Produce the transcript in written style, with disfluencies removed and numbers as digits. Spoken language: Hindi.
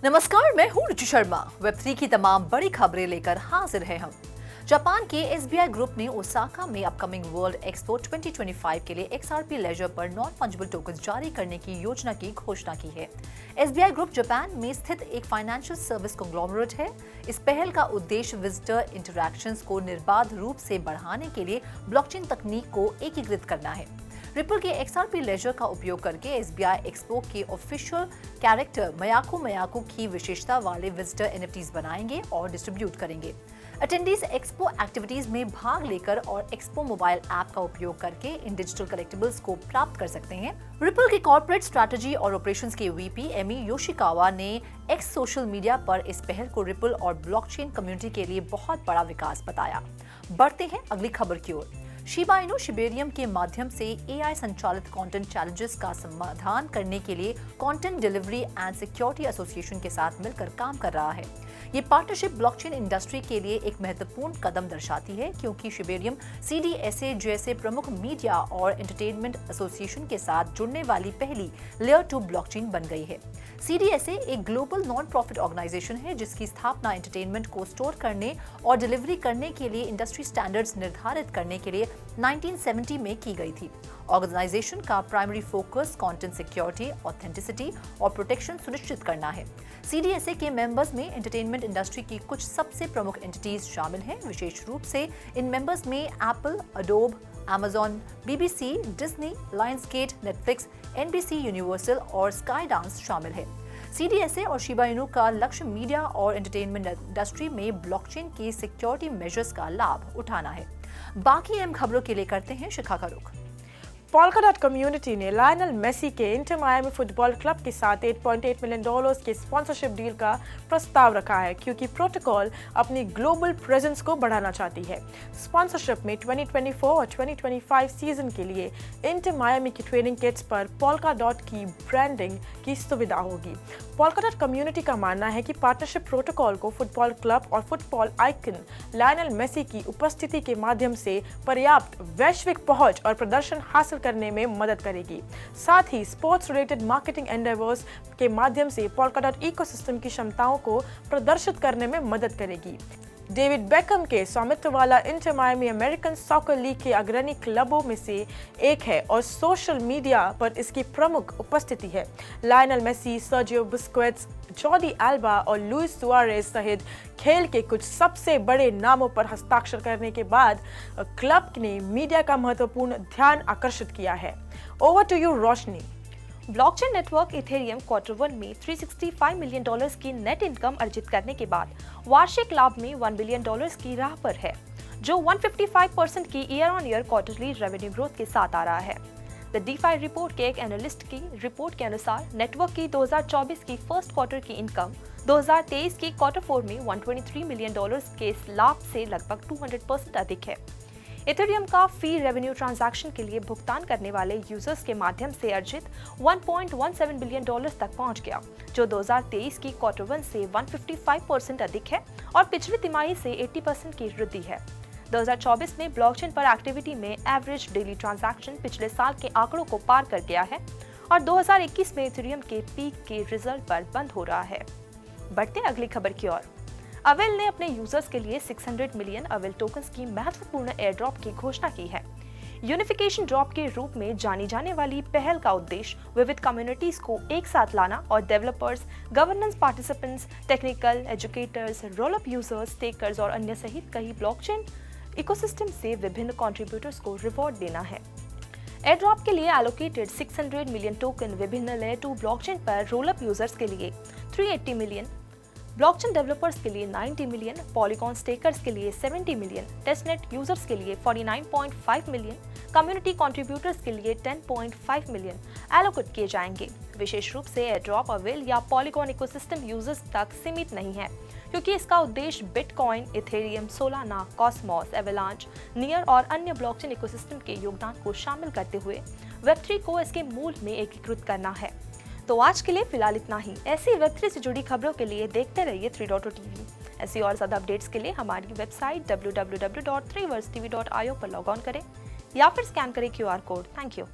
नमस्कार, मैं हूँ रुचि शर्मा। वेब3 की तमाम बड़ी खबरें लेकर हाजिर हैं हम। जापान के एसबीआई ग्रुप ने ओसाका में अपकमिंग वर्ल्ड एक्सपो 2025 के लिए एक्सआरपी लेजर पर नॉन फंजिबल टोकन जारी करने की योजना की घोषणा की है। एसबीआई ग्रुप जापान में स्थित एक फाइनेंशियल सर्विस कंग्लोमरेट है। इस पहल का उद्देश्य विजिटर इंटरैक्शंस को निर्बाध रूप से बढ़ाने के लिए ब्लॉकचेन तकनीक को एकीकृत करना है। रिपल के एक्सआरपी लेजर का उपयोग करके एसबीआई एक्सपो के ऑफिशियल कैरेक्टर मयाकू मयाकू की विशेषता वाले विजिटर एनएफटीज बनाएंगे और डिस्ट्रीब्यूट करेंगे। अटेंडीज एक्सपो एक्टिविटीज में भाग लेकर और एक्सपो मोबाइल ऐप का उपयोग करके इन डिजिटल कलेक्टिबल्स को प्राप्त कर सकते हैं। रिपल के कॉर्पोरेट स्ट्रैटेजी और ऑपरेशंस के वीपी एमी योशिकावा ने एक्स सोशल मीडिया पर इस पहल को रिपल और ब्लॉकचेन कम्युनिटी के लिए बहुत बड़ा विकास बताया। बढ़ते हैं अगली खबर की ओर। शिबा इनु शिबेरियम के माध्यम से एआई संचालित कंटेंट चैलेंजेस का समाधान करने के लिए content delivery and security association के साथ मिलकर काम कर रहा है। ये पार्टनरशिप ब्लॉकचेन इंडस्ट्री के लिए एक महत्वपूर्ण कदम दर्शाती है, क्योंकि शिबेरियम सीडीएसए जैसे प्रमुख मीडिया और एंटरटेनमेंट एसोसिएशन के साथ जुड़ने वाली पहली लेयर 2 ब्लॉकचेन बन गई है। सीडीएसए एक ग्लोबल नॉन प्रॉफिट ऑर्गेनाइजेशन है जिसकी स्थापना एंटरटेनमेंट को स्टोर करने और डिलीवरी करने के लिए इंडस्ट्री स्टैंडर्ड्स निर्धारित करने के लिए 1970 में की गई थी। ऑर्गेनाइजेशन का primary focus content security, authenticity और प्रोटेक्शन सुनिश्चित करना है। सीडीएसए के मेंबर्स में एंटरटेनमेंट इंडस्ट्री की कुछ सबसे प्रमुख एंटिटीज शामिल हैं। विशेष रूप से इन मेंबर्स में Apple, Adobe, Amazon, BBC, Disney, Lionsgate, Netflix, NBC universal और स्काई डांस शामिल है। सीडीएसए और शिबा इनु का लक्ष्य मीडिया और एंटरटेनमेंट इंडस्ट्री में ब्लॉकचेन के सिक्योरिटी मेजर्स का लाभ उठाना है। बाकी अहम खबरों के लिए करते हैं शिखा का रुख। पोल्काडॉट कम्युनिटी ने लायनल मेसी के इंटर मायामी फुटबॉल क्लब के साथ $8.8 मिलियन के स्पॉन्सरशिप डील का प्रस्ताव रखा है, क्योंकि प्रोटोकॉल अपनी ग्लोबल प्रेजेंस को बढ़ाना चाहती है। स्पॉन्सरशिप में 2024 और 2025 सीजन के लिए इंटर मायामी की ट्रेनिंग किट्स पर पोल्काडॉट की ब्रांडिंग की सुविधा होगी। पोल्काडॉट कम्युनिटी का मानना है कि पार्टनरशिप प्रोटोकॉल को फुटबॉल क्लब और फुटबॉल आइकन लायनल मेसी की उपस्थिति के माध्यम से पर्याप्त वैश्विक पहुंच और प्रदर्शन हासिल करने में मदद करेगी। साथ ही स्पोर्ट्स रिलेटेड मार्केटिंग एंडेवर्स के माध्यम से पोल्काडॉट इकोसिस्टम की क्षमताओं को प्रदर्शित करने में मदद करेगी। डेविड बेकहम के स्वामित्व वाला inter Miami American soccer league के अग्रणी क्लबों में से एक है और सोशल मीडिया पर इसकी प्रमुख उपस्थिति है। Lionel Messi, Sergio Busquets, Jordi Alba और लुइस सुआरेज सहित खेल के कुछ सबसे बड़े नामों पर हस्ताक्षर करने के बाद क्लब ने मीडिया का महत्वपूर्ण ध्यान आकर्षित किया है। Over to you Roshni. Blockchain network Ethereum quarter 1 में $365 मिलियन की नेट इनकम अर्जित करने के बाद वार्षिक लाभ में $1 बिलियन की राह पर है, जो 155% की year on year quarterly revenue growth के साथ आ रहा है। द DeFi रिपोर्ट के एक एनालिस्ट की रिपोर्ट के अनुसार नेटवर्क की 2024 की फर्स्ट क्वार्टर की इनकम 2023 की क्वार्टर 4 में $123 मिलियन के लाभ से लगभग 200% अधिक है। इथेरियम का फी रेवेन्यू ट्रांजैक्शन के लिए भुगतान करने वाले यूजर्स के माध्यम से अर्जित $1.17 बिलियन तक पहुंच गया, जो 2023 की क्वार्टर 1 से 155% अधिक है और पिछली तिमाही से 80% की वृद्धि है। 2024 में ब्लॉकचेन पर एक्टिविटी में एवरेज डेली ट्रांजैक्शन पिछले साल के आंकड़ों को पार कर गया है और 2021 में इथेरियम के पीक के रिजल्ट पर बंद हो रहा है। बढ़ते अगली खबर की ओर। अवेल ने अपने यूजर्स के लिए 600 मिलियन अवेल टोकन्स की महत्वपूर्ण एयर ड्रॉप की घोषणा की है। यूनिफिकेशन ड्रॉप के रूप में जानी जाने वाली पहल का उद्देश्य विविध कम्युनिटीज को एक साथ लाना और developers, governance participants, technical educators, roll up users, takers और अन्य सहित कई ब्लॉकचेन इकोसिस्टम से विभिन्न कंट्रीब्यूटर्स को रिवॉर्ड देना है। एयर ड्रॉप के लिए एलोकेटेड 600 मिलियन टोकन विभिन्न लेयर 2 ब्लॉकचेन पर रोल अप यूजर्स के लिए 380 मिलियन, ब्लॉकचेन डेवलपर्स के लिए 90 मिलियन, पॉलीगॉन स्टेकर्स के लिए 70 मिलियन, टेस्टनेट यूजर्स के लिए 49.5 मिलियन, कम्युनिटी कंट्रीब्यूटर्स के लिए 10.5 मिलियन एलोकेट किए जाएंगे। विशेष रूप से एयर ड्रॉप अवेल या पॉलीगॉन इकोसिस्टम यूजर्स तक सीमित नहीं है, क्योंकि इसका उद्देश्य bitcoin, Ethereum, Solana, Cosmos, avalanche, near और अन्य ब्लॉकचेन इकोसिस्टम के योगदान को शामिल करते हुए वेब3 को इसके मूल में एकीकृत करना है। तो आज के लिए फिलहाल इतना ही। ऐसी वेब3 से जुड़ी खबरों के लिए देखते रहिए 3.0 TV। ऐसी और ज्यादा अपडेट्स के लिए हमारी वेबसाइट www.3versetv.io पर लॉग ऑन करें या फिर स्कैन करें QR कोड। Thank you.